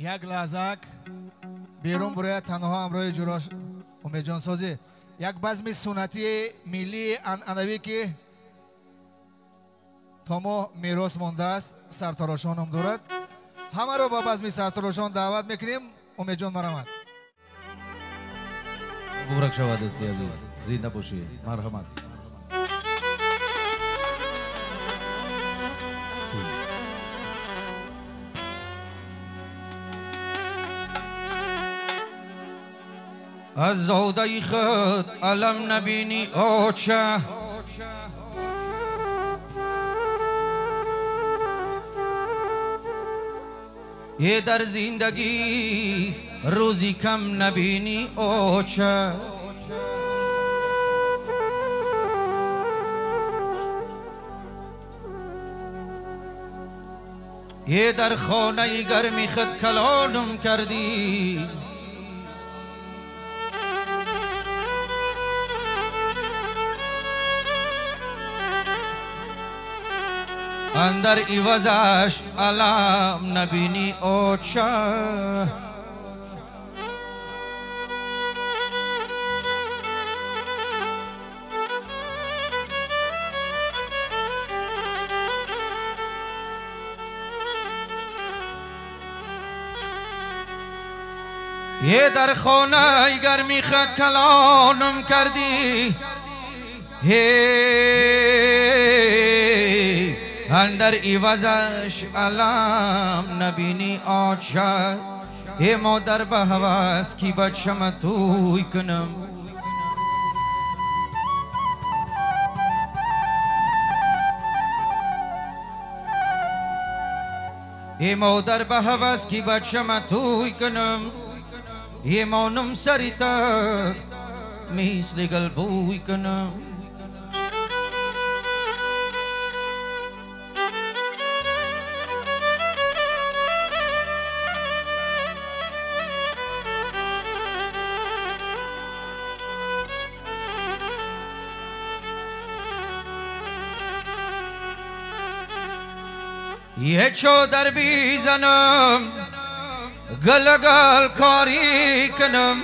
یک لحظه بیرون برای تنها امروی جراش امیدجان سازی یک بزم سنتی ملی انعنوی که تا ما میراث مانده است سرتراشان هم دارد. همه رو با بزم سرتراشان دعوت میکنیم. امیدجان مرحمت. مبارک شود دوستی عزیز، زنده باشی. مرحمت. از زاده خود علم نبینی آچه یه در زندگی روزی کم نبینی آچه یه در خانه گرمی خود کلانم کردی اندر ایوازش علم نبینی آچه یه در خانه گرمی خود کلانم کردی اندر ایوازش علم نبینی آچه ای مادر به هوس کی بچم توی کنم ای مادر به هوس کی بچم توی کنم ای مانم سری تخت مثل گل بوی کنم یه چادر بیزنم گل گل کاری کنم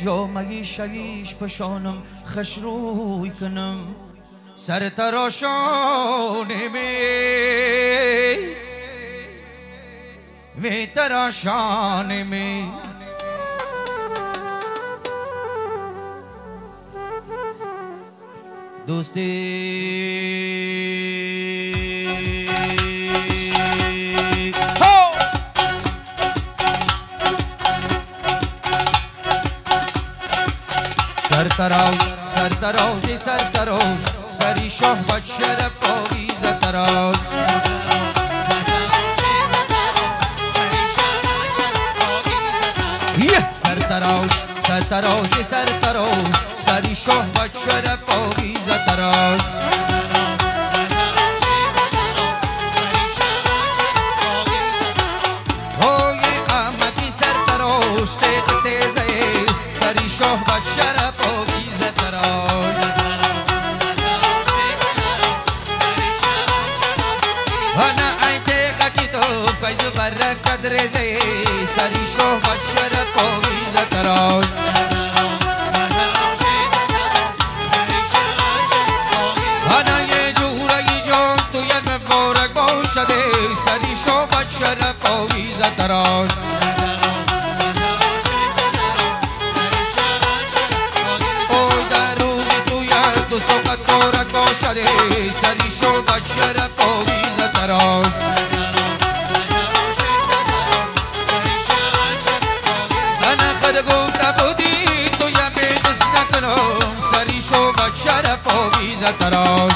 جامعی شویش پشانم خشروی کنم سر تراشانه می تراشانه می دوستی سرتراج سرتراج سری شاه بد شرف آویز تراج سرتراج سرتراج سری شاه بد شرف آویز تراج های احمدی سرتراج تیغ تیزه سری شاه بد شرف آویز تراج هنه ای تیغ کتاب فیض برکت رزه سری شاه بد شرف آویز تراج سری شو بچر پاویز تراج اوی در روزی تو یک دو صحبت بارک باشده سری شو بچر پاویز تراج زن خود گفته بودی تو یمی دست نکنم سری شو بچر پاویز تراج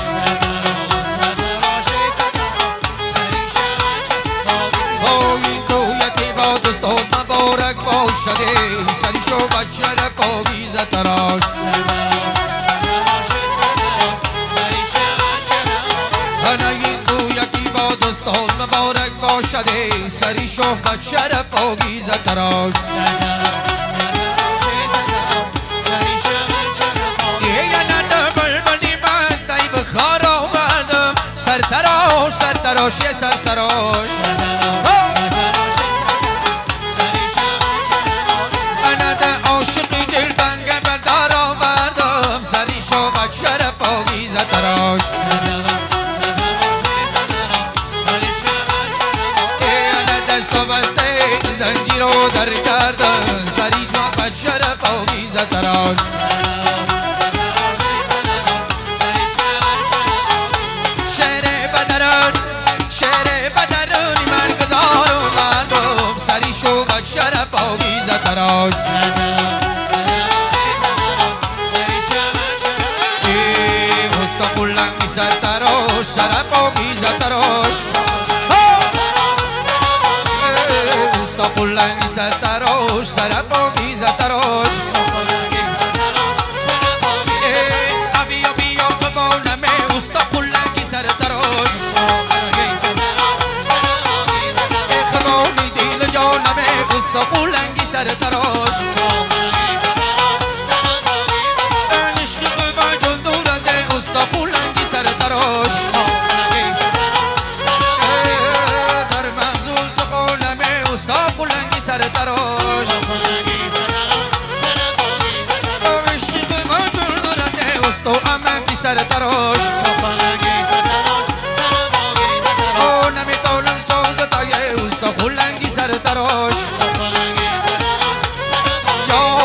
سری شو بچر پاویز تراج هنگی تو یکی با دوستان مبارک باشده سری شو بچر پاویز تراج یه ندبل بلی بسته بخار آوردم سر تراج سرتراش یه سرتراش انده عاشقی دلتنگ به در آوردم سری شو بچه پاویز تراش انده دست و بسته زنجیر رو در کردم سری شو بچه پاویز تراش شهر بدرونی مرگزار و مردم سری شو بچه پاویز تراش مستقلنگی سر تراش سر پاویز تراش مستقلنگی سر تراش سر پاویز تراش بیا بیا ببانمه مستقلنگی سر تراش خبانی دیل جانمه مستقلنگی سر تراش مستقلنگی سر تراش در منزول تقالمه مستقلنگی سر تراش عشق ما جلدرده مستقلنگی سر تراش نمیتونم سازتای مستقلنگی سر تراش یا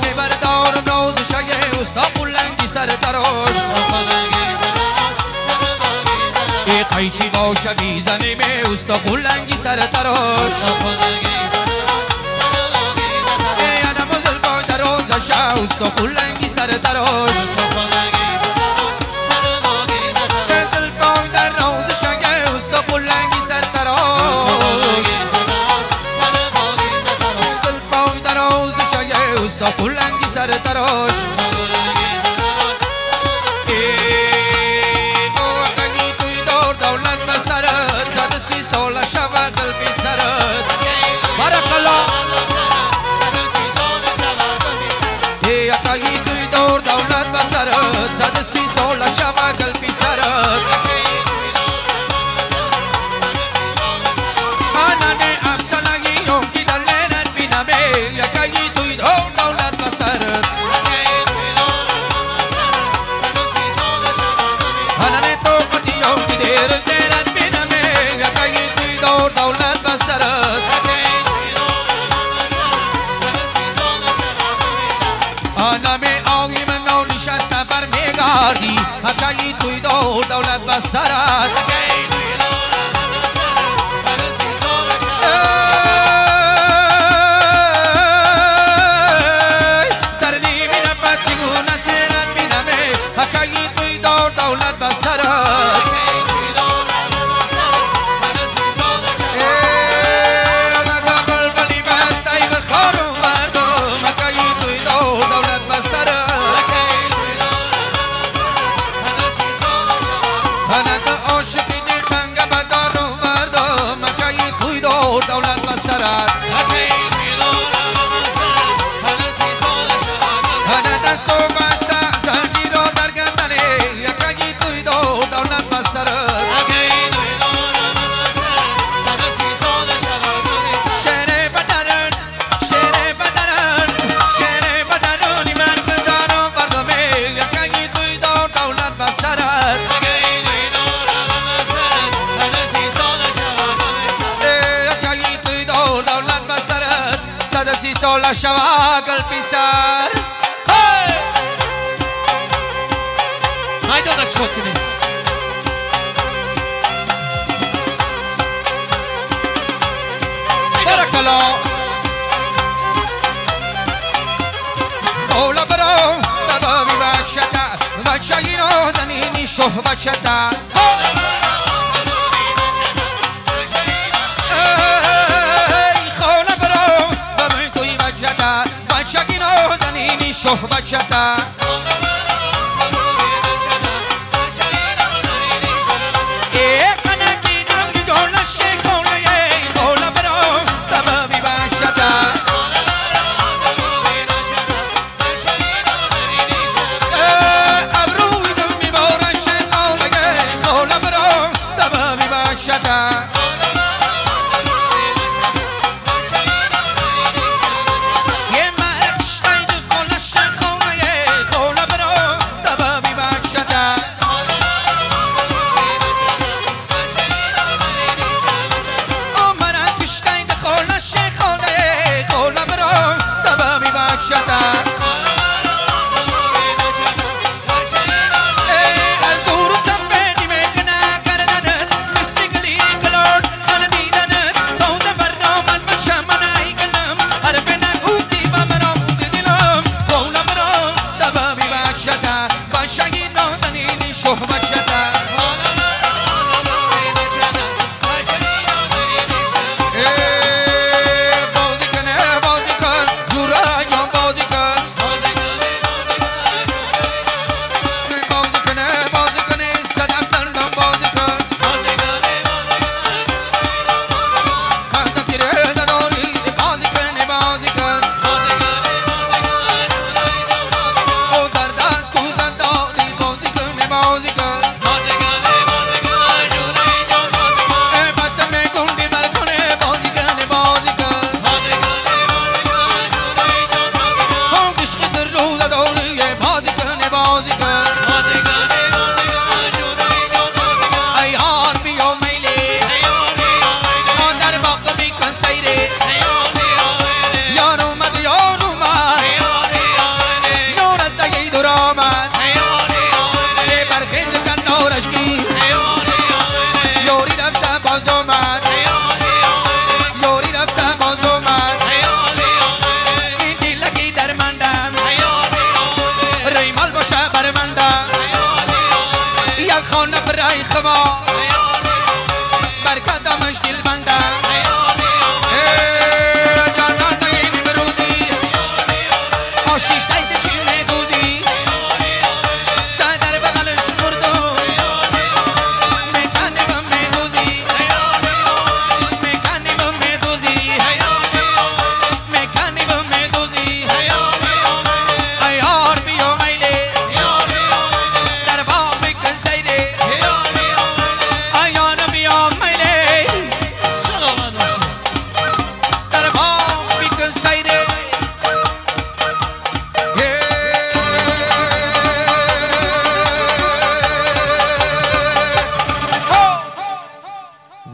میبردارم نازشای مستقلنگی سر تراش قیچی باشه بیزنی به مستقلنگی سر تراش یعنی مزل با درازشه مستقلنگی سر تراش مزل با درازشه مستقلنگی سر تراش مزل با درازشه مستقلنگی سر تراش سی سال شود دل بی سرت بارک الله یکی توی دور دولت بسرت 130 سال شود دل بی سرت منانه افسانه‌ای یکی در لنت بینمه یکی توی دور دولت بسرت منانه تو قدی یکی دیر دیرت دولت بسرت آنمی آقی من نو نشسته بر میگردی حکایی توی دولت بسرت در نیمی نبت چگونه سیرت بینمه حکایی توی دولت بسرت دولت بسرت هنه دست و بسته زنجیر رو در گردنه یکی توی دولت بسرت شهر بدرن شهر بدرن شهر بدرونی من بزارم بردمه یکی توی دولت بسرت 130 سال شواگل پیسر مایدانک شد کنید بارک الله اولا برو بابی بچه اینو زنینی شه بچه بچگینو زنینی شه بچتا ابروی دم میبارش قولگه باشد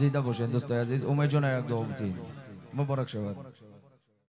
زیده باشین دوستای عزیز. امید جان یک دو بودین مبارک شود.